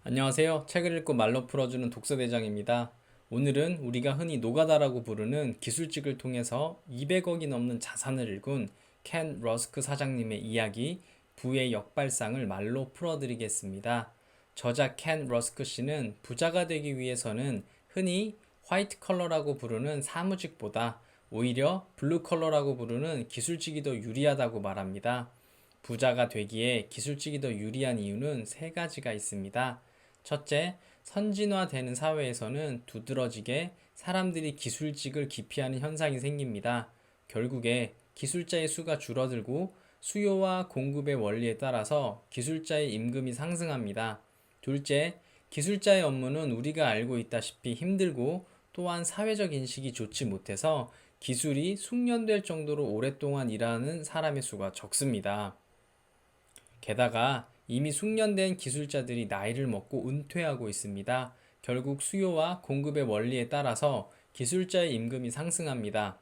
안녕하세요. 책을 읽고 말로 풀어주는 독서대장입니다. 오늘은 우리가 흔히 노가다라고 부르는 기술직을 통해서 200억이 넘는 자산을 일군 켄 러스크 사장님의 이야기, 부의 역발상을 말로 풀어드리겠습니다. 저자 켄 러스크 씨는 부자가 되기 위해서는 흔히 화이트 컬러라고 부르는 사무직보다 오히려 블루 컬러라고 부르는 기술직이 더 유리하다고 말합니다. 부자가 되기에 기술직이 더 유리한 이유는 세 가지가 있습니다. 첫째, 선진화되는 사회에서는 두드러지게 사람들이 기술직을 기피하는 현상이 생깁니다. 결국에 기술자의 수가 줄어들고 수요와 공급의 원리에 따라서 기술자의 임금이 상승합니다. 둘째, 기술자의 업무는 우리가 알고 있다시피 힘들고 또한 사회적 인식이 좋지 못해서 기술이 숙련될 정도로 오랫동안 일하는 사람의 수가 적습니다. 게다가 이미 숙련된 기술자들이 나이를 먹고 은퇴하고 있습니다. 결국 수요와 공급의 원리에 따라서 기술자의 임금이 상승합니다.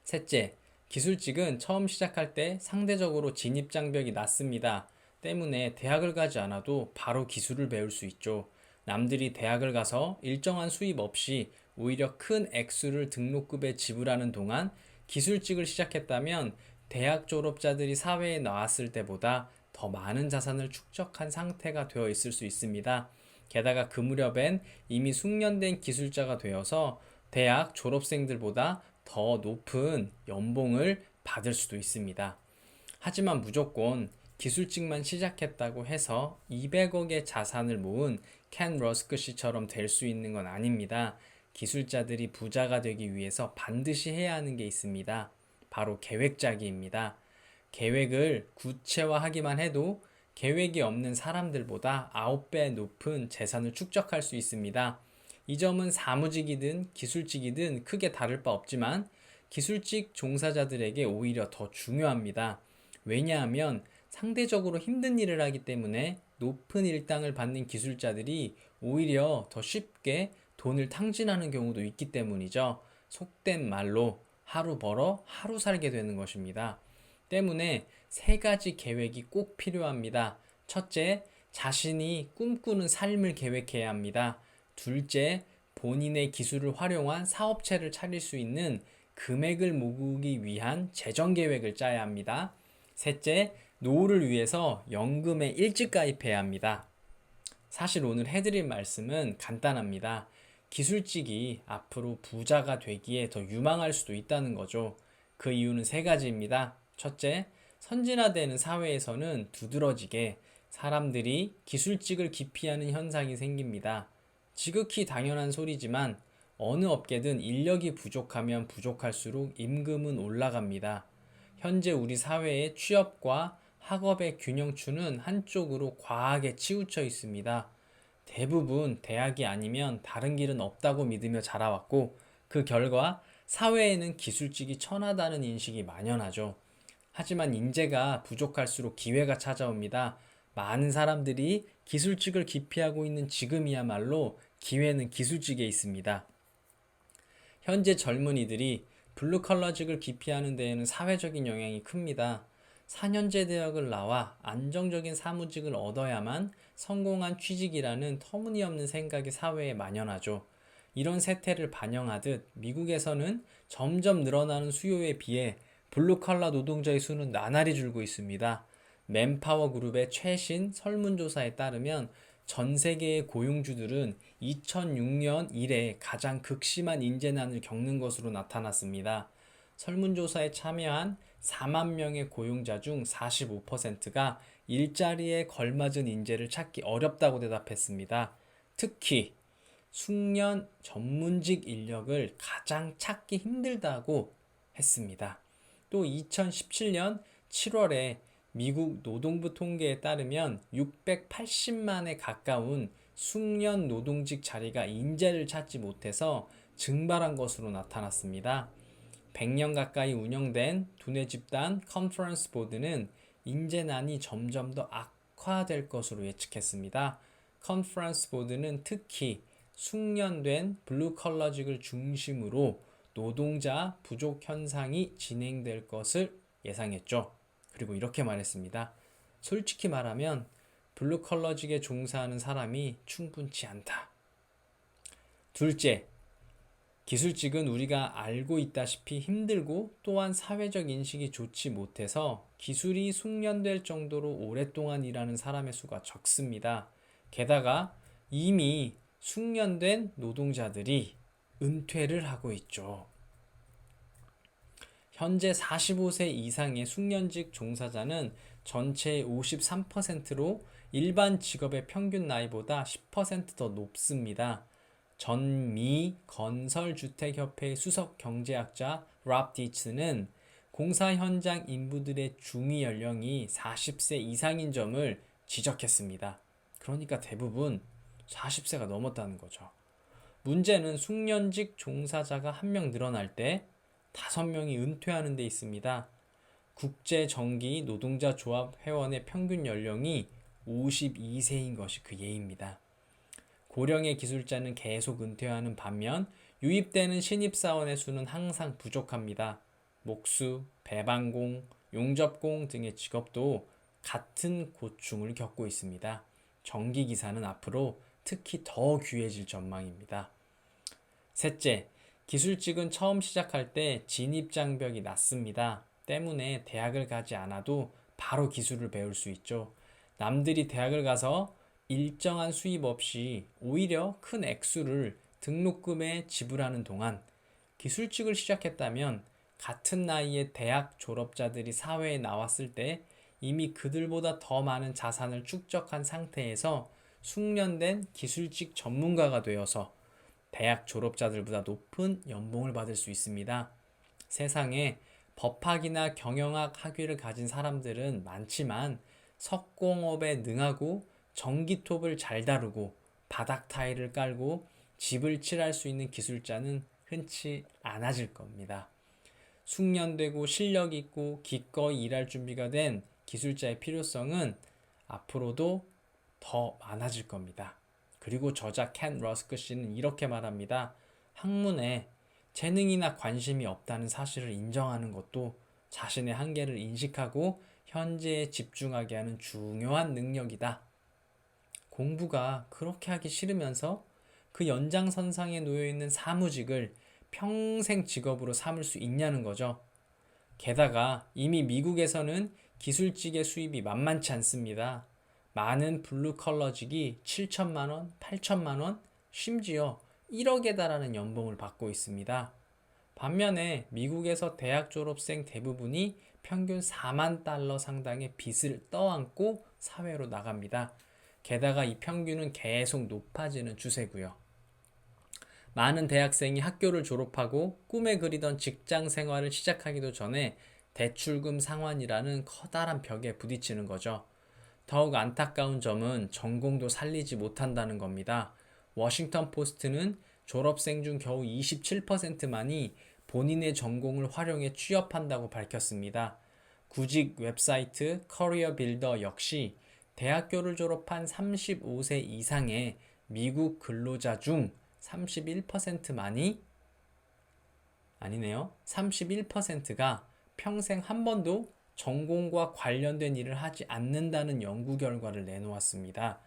셋째, 기술직은 처음 시작할 때 상대적으로 진입장벽이 낮습니다. 때문에 대학을 가지 않아도 바로 기술을 배울 수 있죠. 남들이 대학을 가서 일정한 수입 없이 오히려 큰 액수를 등록금에 지불하는 동안 기술직을 시작했다면 대학 졸업자들이 사회에 나왔을 때보다 더 많은 자산을 축적한 상태가 되어 있을 수 있습니다. 게다가 그 무렵엔 이미 숙련된 기술자가 되어서 대학 졸업생들보다 더 높은 연봉을 받을 수도 있습니다. 하지만 무조건 기술직만 시작했다고 해서 200억의 자산을 모은 켄 러스크 씨처럼 될 수 있는 건 아닙니다. 기술자들이 부자가 되기 위해서 반드시 해야 하는 게 있습니다. 바로 계획 짜기입니다. 계획을 구체화하기만 해도 계획이 없는 사람들보다 9배 높은 재산을 축적할 수 있습니다. 이 점은 사무직이든 기술직이든 크게 다를 바 없지만 기술직 종사자들에게 오히려 더 중요합니다. 왜냐하면 상대적으로 힘든 일을 하기 때문에 높은 일당을 받는 기술자들이 오히려 더 쉽게 돈을 탕진하는 경우도 있기 때문이죠. 속된 말로 하루 벌어 하루 살게 되는 것입니다. 때문에 세 가지 계획이 꼭 필요합니다. 첫째, 자신이 꿈꾸는 삶을 계획해야 합니다. 둘째, 본인의 기술을 활용한 사업체를 차릴 수 있는 금액을 모으기 위한 재정 계획을 짜야 합니다. 셋째, 노후를 위해서 연금에 일찍 가입해야 합니다. 사실 오늘 해드릴 말씀은 간단합니다. 기술직이 앞으로 부자가 되기에 더 유망할 수도 있다는 거죠. 그 이유는 세 가지입니다. 첫째, 선진화되는 사회에서는 두드러지게 사람들이 기술직을 기피하는 현상이 생깁니다. 지극히 당연한 소리지만 어느 업계든 인력이 부족하면 부족할수록 임금은 올라갑니다. 현재 우리 사회의 취업과 학업의 균형추는 한쪽으로 과하게 치우쳐 있습니다. 대부분 대학이 아니면 다른 길은 없다고 믿으며 자라왔고 그 결과 사회에는 기술직이 천하다는 인식이 만연하죠. 하지만 인재가 부족할수록 기회가 찾아옵니다. 많은 사람들이 기술직을 기피하고 있는 지금이야말로 기회는 기술직에 있습니다. 현재 젊은이들이 블루컬러직을 기피하는 데에는 사회적인 영향이 큽니다. 4년제 대학을 나와 안정적인 사무직을 얻어야만 성공한 취직이라는 터무니없는 생각이 사회에 만연하죠. 이런 세태를 반영하듯 미국에서는 점점 늘어나는 수요에 비해 블루칼라 노동자의 수는 나날이 줄고 있습니다. 맨파워 그룹의 최신 설문조사에 따르면 전 세계의 고용주들은 2006년 이래 가장 극심한 인재난을 겪는 것으로 나타났습니다. 설문조사에 참여한 4만 명의 고용자 중 45%가 일자리에 걸맞은 인재를 찾기 어렵다고 대답했습니다. 특히 숙련 전문직 인력을 가장 찾기 힘들다고 했습니다. 또 2017년 7월에 미국 노동부 통계에 따르면 680만에 가까운 숙련 노동직 자리가 인재를 찾지 못해서 증발한 것으로 나타났습니다. 100년 가까이 운영된 두뇌 집단 컨퍼런스 보드는 인재난이 점점 더 악화될 것으로 예측했습니다. 컨퍼런스 보드는 특히 숙련된 블루컬러직을 중심으로 노동자 부족 현상이 진행될 것을 예상했죠. 그리고 이렇게 말했습니다. 솔직히 말하면 블루컬러직에 종사하는 사람이 충분치 않다. 둘째, 기술직은 우리가 알고 있다시피 힘들고 또한 사회적 인식이 좋지 못해서 기술이 숙련될 정도로 오랫동안 일하는 사람의 수가 적습니다. 게다가 이미 숙련된 노동자들이 은퇴를 하고 있죠. 현재 45세 이상의 숙련직 종사자는 전체의 53%로 일반 직업의 평균 나이보다 10%더 높습니다. 전미 건설주택협회의 수석 경제학자 랍 디츠는 공사 현장 인부들의 중위 연령이 40세 이상인 점을 지적했습니다. 그러니까 대부분 40세가 넘었다는 거죠. 문제는 숙련직 종사자가 한 명 늘어날 때 5명이 은퇴하는 데 있습니다. 국제전기 노동자 조합 회원의 평균 연령이 52세인 것이 그 예입니다. 고령의 기술자는 계속 은퇴하는 반면 유입되는 신입사원의 수는 항상 부족합니다. 목수, 배방공, 용접공 등의 직업도 같은 고충을 겪고 있습니다. 전기기사는 앞으로 특히 더 귀해질 전망입니다. 셋째, 기술직은 처음 시작할 때 진입장벽이 낮습니다. 때문에 대학을 가지 않아도 바로 기술을 배울 수 있죠. 남들이 대학을 가서 일정한 수입 없이 오히려 큰 액수를 등록금에 지불하는 동안 기술직을 시작했다면 같은 나이의 대학 졸업자들이 사회에 나왔을 때 이미 그들보다 더 많은 자산을 축적한 상태에서 숙련된 기술직 전문가가 되어서 대학 졸업자들보다 높은 연봉을 받을 수 있습니다. 세상에 법학이나 경영학 학위를 가진 사람들은 많지만 석공업에 능하고 전기톱을 잘 다루고 바닥 타일을 깔고 집을 칠할 수 있는 기술자는 흔치 않아질 겁니다. 숙련되고 실력 있고 기꺼이 일할 준비가 된 기술자의 필요성은 앞으로도 더 많아질 겁니다. 그리고 저자 켄 러스크 씨는 이렇게 말합니다. 학문에 재능이나 관심이 없다는 사실을 인정하는 것도 자신의 한계를 인식하고 현재에 집중하게 하는 중요한 능력이다. 공부가 그렇게 하기 싫으면서 그 연장선상에 놓여있는 사무직을 평생 직업으로 삼을 수 있냐는 거죠. 게다가 이미 미국에서는 기술직의 수입이 만만치 않습니다. 많은 블루컬러직이 7천만 원, 8천만 원, 심지어 1억에 달하는 연봉을 받고 있습니다. 반면에 미국에서 대학 졸업생 대부분이 평균 4만 달러 상당의 빚을 떠안고 사회로 나갑니다. 게다가 이 평균은 계속 높아지는 추세고요. 많은 대학생이 학교를 졸업하고 꿈에 그리던 직장 생활을 시작하기도 전에 대출금 상환이라는 커다란 벽에 부딪히는 거죠. 더욱 안타까운 점은 전공도 살리지 못한다는 겁니다. 워싱턴 포스트는 졸업생 중 겨우 27%만이 본인의 전공을 활용해 취업한다고 밝혔습니다. 구직 웹사이트 커리어 빌더 역시 대학교를 졸업한 35세 이상의 미국 근로자 중 31%만이 아니네요. 31%가 평생 한 번도 전공과 관련된 일을 하지 않는다는 연구 결과를 내놓았습니다.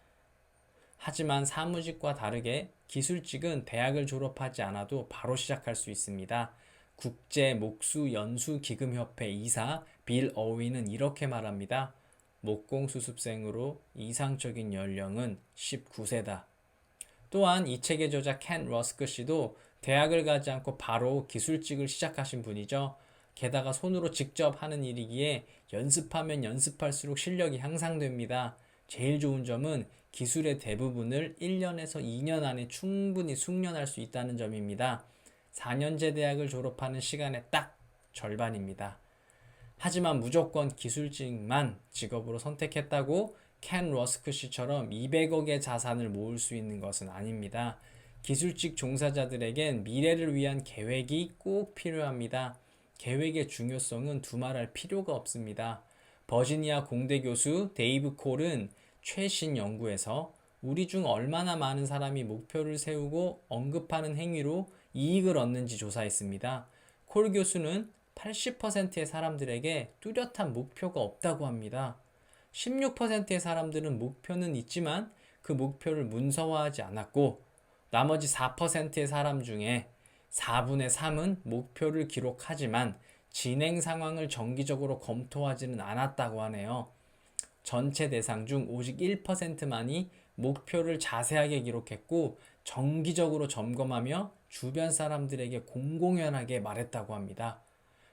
하지만 사무직과 다르게 기술직은 대학을 졸업하지 않아도 바로 시작할 수 있습니다. 국제 목수 연수 기금협회 이사 빌 어윈은 이렇게 말합니다. 목공 수습생으로 이상적인 연령은 19세다. 또한 이 책의 저자 켄 러스크 씨도 대학을 가지 않고 바로 기술직을 시작하신 분이죠. 게다가 손으로 직접 하는 일이기에 연습하면 연습할수록 실력이 향상됩니다. 제일 좋은 점은 기술의 대부분을 1년에서 2년 안에 충분히 숙련할 수 있다는 점입니다. 4년제 대학을 졸업하는 시간의 딱 절반입니다. 하지만 무조건 기술직만 직업으로 선택했다고 켄 러스크 씨처럼 200억의 자산을 모을 수 있는 것은 아닙니다. 기술직 종사자들에겐 미래를 위한 계획이 꼭 필요합니다. 계획의 중요성은 두말할 필요가 없습니다. 버지니아 공대 교수 데이브 콜은 최신 연구에서 우리 중 얼마나 많은 사람이 목표를 세우고 언급하는 행위로 이익을 얻는지 조사했습니다. 콜 교수는 80%의 사람들에게 뚜렷한 목표가 없다고 합니다. 16%의 사람들은 목표는 있지만 그 목표를 문서화하지 않았고, 나머지 4%의 사람 중에 4분의 3은 목표를 기록하지만 진행 상황을 정기적으로 검토하지는 않았다고 하네요. 전체 대상 중 오직 1%만이 목표를 자세하게 기록했고 정기적으로 점검하며 주변 사람들에게 공공연하게 말했다고 합니다.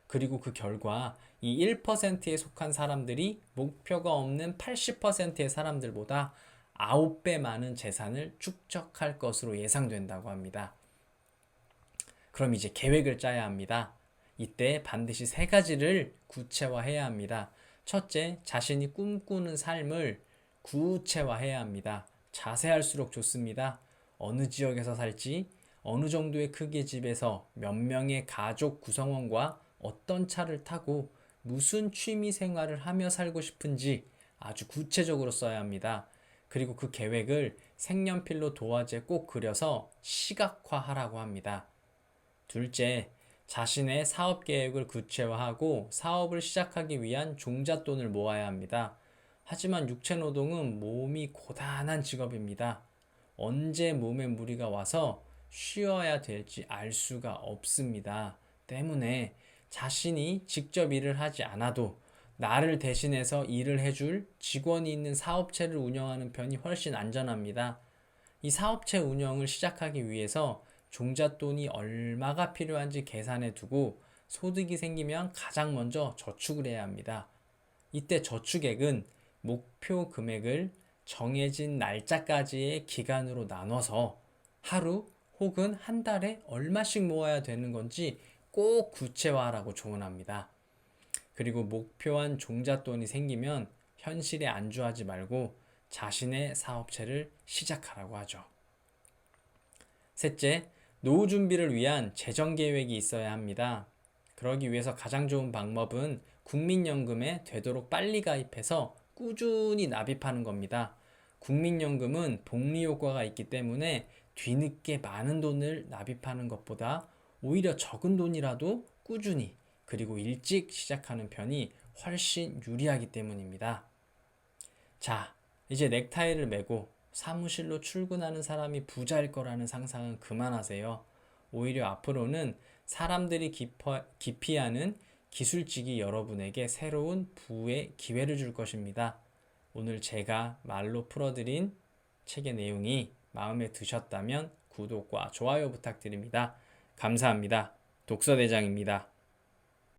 그리고 그 결과 이 1%에 속한 사람들이 목표가 없는 80%의 사람들보다 9배 많은 재산을 축적할 것으로 예상된다고 합니다. 그럼 이제 계획을 짜야 합니다. 이때 반드시 세 가지를 구체화해야 합니다. 첫째, 자신이 꿈꾸는 삶을 구체화해야 합니다. 자세할수록 좋습니다. 어느 지역에서 살지, 어느 정도의 크기의 집에서 몇 명의 가족 구성원과 어떤 차를 타고 무슨 취미 생활을 하며 살고 싶은지 아주 구체적으로 써야 합니다. 그리고 그 계획을 색연필로 도화지에 꼭 그려서 시각화하라고 합니다. 둘째, 자신의 사업 계획을 구체화하고 사업을 시작하기 위한 종잣돈을 모아야 합니다. 하지만 육체 노동은 몸이 고단한 직업입니다. 언제 몸에 무리가 와서 쉬어야 될지 알 수가 없습니다. 때문에 자신이 직접 일을 하지 않아도 나를 대신해서 일을 해줄 직원이 있는 사업체를 운영하는 편이 훨씬 안전합니다. 이 사업체 운영을 시작하기 위해서 종잣돈이 얼마가 필요한지 계산해 두고 소득이 생기면 가장 먼저 저축을 해야 합니다. 이때 저축액은 목표 금액을 정해진 날짜까지의 기간으로 나눠서 하루 혹은 한 달에 얼마씩 모아야 되는 건지 꼭 구체화하라고 조언합니다. 그리고 목표한 종잣돈이 생기면 현실에 안주하지 말고 자신의 사업체를 시작하라고 하죠. 셋째, 노후 준비를 위한 재정 계획이 있어야 합니다. 그러기 위해서 가장 좋은 방법은 국민연금에 되도록 빨리 가입해서 꾸준히 납입하는 겁니다. 국민연금은 복리 효과가 있기 때문에 뒤늦게 많은 돈을 납입하는 것보다 오히려 적은 돈이라도 꾸준히 그리고 일찍 시작하는 편이 훨씬 유리하기 때문입니다. 자, 이제 넥타이를 매고 사무실로 출근하는 사람이 부자일 거라는 상상은 그만하세요. 오히려 앞으로는 사람들이 기피하는 기술직이 여러분에게 새로운 부의 기회를 줄 것입니다. 오늘 제가 말로 풀어드린 책의 내용이 마음에 드셨다면 구독과 좋아요 부탁드립니다. 감사합니다. 독서대장입니다.